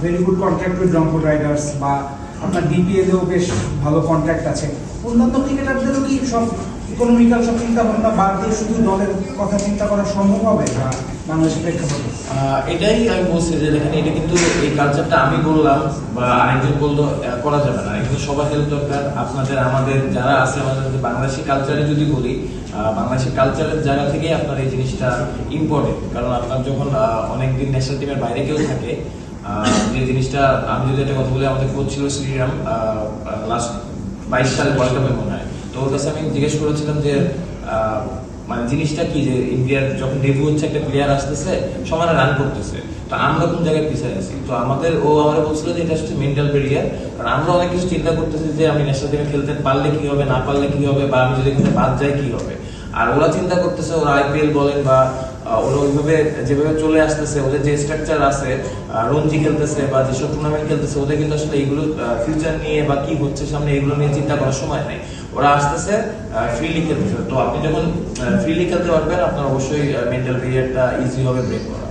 Very good contract with Rangpur Riders, বা আপনার ডিপিএলেও বেশ ভালো কন্ট্রাক্ট আছে। অন্যান্য ক্রিকেটারদেরও কি সব ইকোনমিক্যাল সব চিন্তা ভাবনা বাদ দিয়ে শুধু দলের কথা চিন্তা করা সম্ভব হবে বা বাংলাদেশের প্রেক্ষাপটে? এটাই আমি বলছি যে দেখেন, এটা কিন্তু এই কালচারটা আমি বললাম বা আরেকজন বললো করা যাবে না, কিন্তু সবার হেল্প দরকার। আপনাদের আমাদের যারা আছে, আমাদের বাংলাদেশি কালচারে যদি বলি, বাংলাদেশি কালচারের জায়গা থেকে আপনার এই জিনিসটা ইম্পর্টেন্ট। কারণ আপনার যখন অনেকদিন ন্যাশনাল টিমের বাইরে কেউ থাকে, যে জিনিসটা আমি যদি একটা কথা বলি, আমাদের কোচ ছিল শ্রীরাম, লাস্ট 22 সালে ওয়ার্ল্ড কাপে মনে হয়। তো ওর কাছে আমি জিজ্ঞেস করেছিলাম যে মানে জিনিসটা কি, যে ইন্ডিয়ার যখন ডেবিউ হচ্ছে একটা প্লেয়ার আসতেছে, সমানে রান করতেছে, তো আমরা কোন জায়গায় পিছিয়ে আছি। তো ও আমাদের বলছিল যে এটা হচ্ছে মেন্টাল ব্যারিয়ার। কারণ আমরা অনেক কিছু চিন্তা করতেছি যে আমি ন্যাশনাল টিমে খেলতে পারলে কি হবে, না পারলে কি হবে, বা আমি যদি এখানে বাদ যাই কি হবে। আর ওরা চিন্তা করতেছে, ওরা আইপিএল বলেন বা ওরা ওইভাবে যেভাবে চলে আসতেছে, ওদের যে স্ট্রাকচার আছে, রঞ্জি খেলতেছে বা যেসব টুর্নামেন্ট খেলতেছে, ওদের কিন্তু আসলে এইগুলো ফিউচার নিয়ে বা কি হচ্ছে সামনে এগুলো নিয়ে চিন্তা করার সময় নেই। ওরা আসতেছে ফ্রিলি খেলতেছে। তো আপনি যখন ফ্রিলি খেলতে পারবেন, আপনার অবশ্যই মেন্টাল ব্যারিয়ারটা ইজি হবে ব্রেক করা।